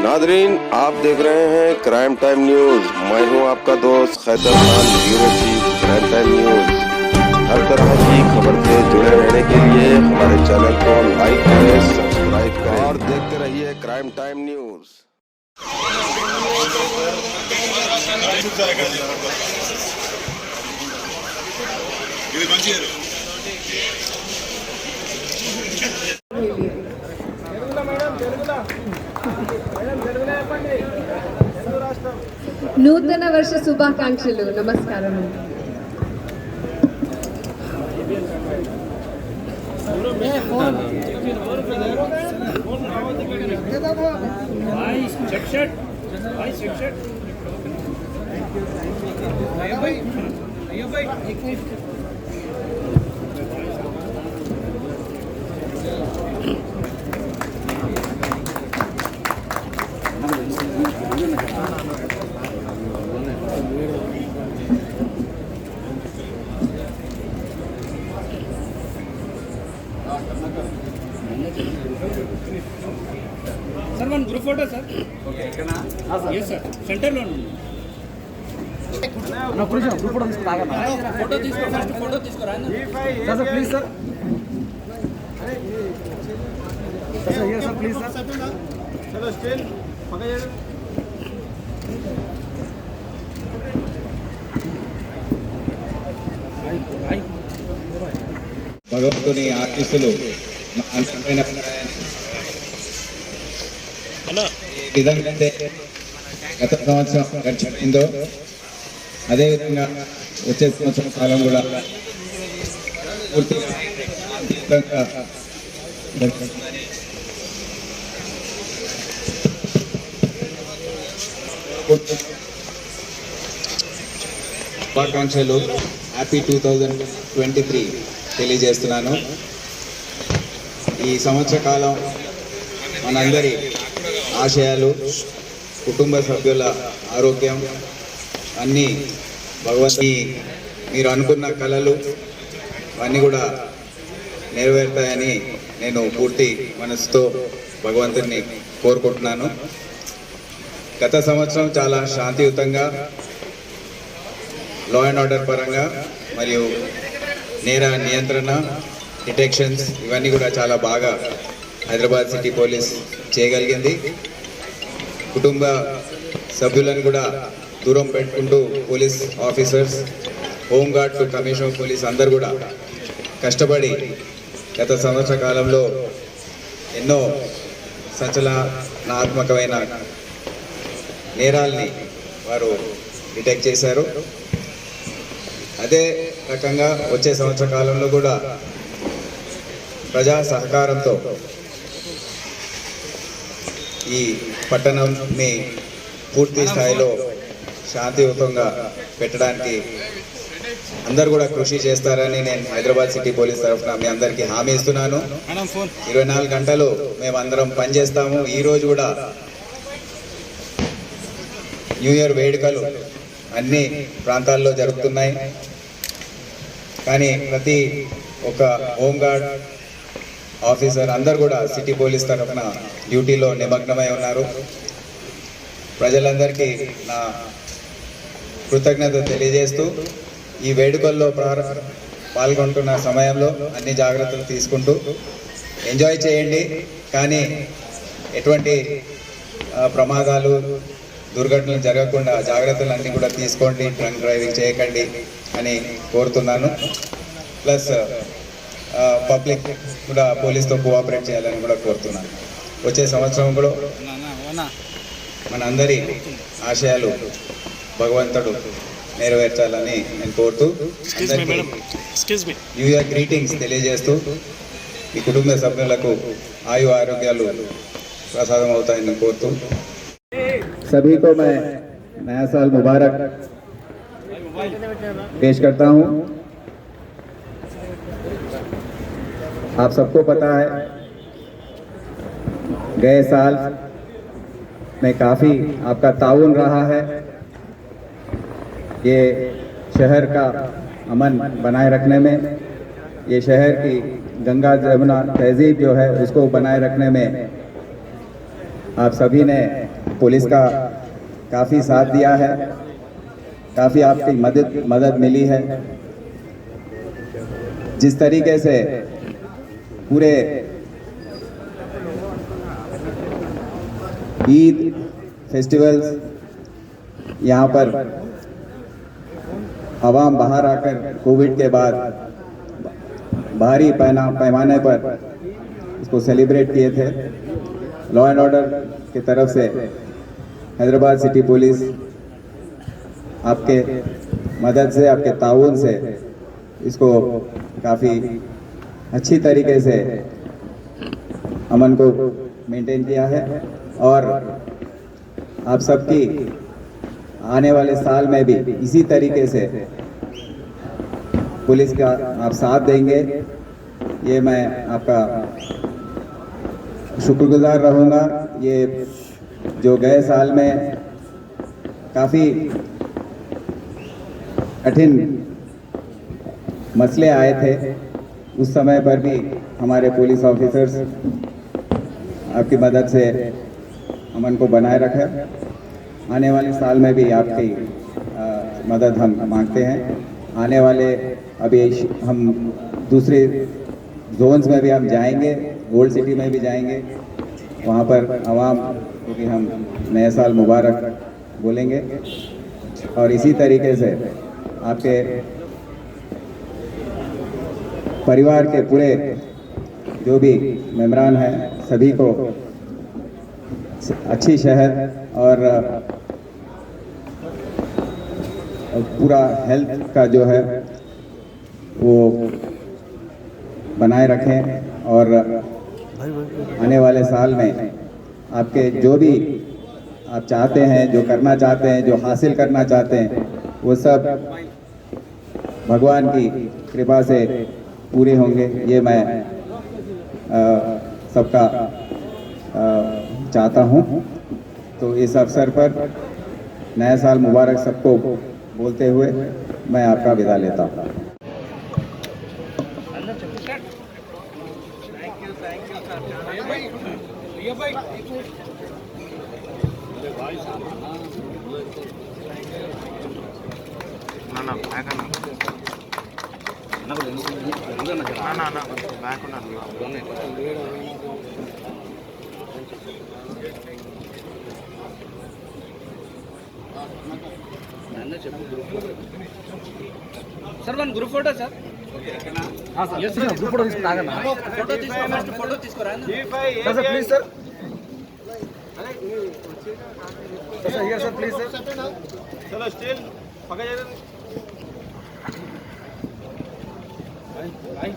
Nadreen, आप देख रहे हैं क्राइम टाइम न्यूज। मैं हूं आपका दोस्त Khaitar Khan, bureau chief crime time news. हर तरह की खबर से जुड़े रहने के लिए हमारे चैनल को लाइक करें, सब्सक्राइब करें और देखते रहिए क्राइम टाइम न्यूज। నూతన వర్ష శుభాకాంక్షలు. నమస్కారం. Sir one group photo sir okay इकना यस सर सेंटर లో నా పురుష గ్రూప్ ఫోటో తీసుకు రాగా ఫోటో తీసుకో ఫస్ట్ ఫోటో తీసుకో రా సర్ ప్లీజ్ సర్ सर ये सर प्लीज सर चलो स्टेल पकड़ భగవంతుని ఆశీస్సులు ఏ విధంగా అయితే గత సంవత్సరం గడిచిందో అదేవిధంగా వచ్చే సంవత్సరం కాలం కూడా పూర్తిగా శుభాకాంక్షలు. హ్యాపీ 2023 తెలియజేస్తున్నాను. ఈ సంవత్సర కాలం మనందరి ఆశయాలు, కుటుంబ సభ్యుల ఆరోగ్యం అన్నీ భగవంతుని మీరు అనుకున్న కళలు అన్నీ కూడా నెరవేరుతాయని నేను పూర్తి మనసుతో భగవంతుని కోరుకుంటున్నాను. గత సంవత్సరం చాలా శాంతియుతంగా లా అండ్ ఆర్డర్ పరంగా మరియు నేర నియంత్రణ, డిటెక్షన్స్ ఇవన్నీ కూడా చాలా బాగా హైదరాబాద్ సిటీ పోలీస్ చేయగలిగింది. కుటుంబ సభ్యులను కూడా దూరం పెట్టుకుంటూ police officers, home guard to commissioner of police అందరు కూడా కష్టపడి గత సంవత్సర కాలంలో ఎన్నో సంచలనాత్మకమైన నేరాల్ని వారు డిటెక్ట్ చేశారు. అదే రకంగా వచ్చే సంవత్సర కాలంలో కూడా ప్రజా సహకారంతో ఈ పట్టణంని పూర్తి స్థాయిలో శాంతియుతంగా పెట్టడానికి అందరు కూడా కృషి చేస్తారని నేను హైదరాబాద్ సిటీ పోలీస్ తరఫున మీ అందరికీ హామీ ఇస్తున్నాను. 24 గంటలు మేము అందరం పనిచేస్తాము. ఈరోజు కూడా న్యూ ఇయర్ వేడుకలు అన్ని ప్రాంతాల్లో జరుగుతున్నాయి. కానీ ప్రతి ఒక్క హోంగార్డ్ ఆఫీసర్ అందరు కూడా సిటీ పోలీస్ తరఫున డ్యూటీలో నిమగ్నమై ఉన్నారు. ప్రజలందరికీ నా కృతజ్ఞత తెలియజేస్తూ ఈ వేడుకల్లో పాల్గొంటున్న సమయంలో అన్ని జాగ్రత్తలు తీసుకుంటూ ఎంజాయ్ చేయండి. కానీ ఎటువంటి ప్రమాదాలు, దుర్ఘటనలు జరగకుండా జాగ్రత్తలు అన్నీ కూడా తీసుకోండి. డ్రంక్ డ్రైవింగ్ చేయకండి అని కోరుతున్నాను. ప్లస్ పబ్లిక్ కూడా పోలీస్తో కోఆపరేట్ చేయాలని కూడా కోరుతున్నాను. వచ్చే సంవత్సరం కూడా మనందరి ఆశయాలు భగవంతుడు నెరవేర్చాలని నేను కోరుతూ న్యూ ఇయర్ గ్రీటింగ్స్ తెలియజేస్తూ ఈ కుటుంబ సభ్యులకు ఆయు ఆరోగ్యాలు ప్రసాదం అవుతాయని కోరుతూ सभी को मैं नया साल मुबारक पेश करता हूं। आप सबको पता है गए साल में काफ़ी आपका ताउन रहा है ये शहर का अमन बनाए रखने में, ये शहर की गंगा जमुना तहजीब जो है उसको बनाए रखने में आप सभी ने पुलिस का काफ़ी साथ दिया है, काफ़ी आपकी मदद मिली है। जिस तरीके से पूरे ईद फेस्टिवल्स यहाँ पर आवाम बाहर आकर कोविड के बाद भारी पैमाने पर इसको सेलिब्रेट किए थे। लॉ एंड ऑर्डर की तरफ से हैदराबाद सिटी पुलिस आपके मदद से, आपके ताउन से इसको काफ़ी अच्छी तरीके से अमन को मेंटेन किया है और आप सबकी आने वाले साल में भी इसी तरीके से पुलिस का आप साथ देंगे, ये मैं आपका शुक्रगुजार रहूँगा। ये जो गए साल में काफ़ी कठिन मसले आए थे, उस समय पर भी हमारे पुलिस ऑफिसर्स आपकी मदद से अमन को बनाए रखा। आने वाले साल में भी आपकी मदद हम मांगते हैं। आने वाले अभी हम दूसरे जोन्स में भी हम जाएंगे, ओल्ड सिटी में भी जाएंगे, वहाँ पर आवाम क्योंकि हम नए साल मुबारक बोलेंगे और इसी तरीके से आपके परिवार के पूरे जो भी मेम्बरान हैं सभी को अच्छी सेहत और पूरा हेल्थ का जो है वो बनाए रखें और आने वाले साल में आपके जो भी आप चाहते हैं, जो करना चाहते हैं, जो हासिल करना चाहते हैं, वो सब भगवान की कृपा से पूरे होंगे, ये मैं सबका चाहता हूँ। तो इस अवसर पर नया साल मुबारक सबको बोलते हुए मैं आपका विदा लेता हूँ। Sir one group photo sir sir group photo తీసుకురాగనా फोटो తీసుకురా sir please sir sir here sir please sir चलो स्टिल पकड़ जा भाई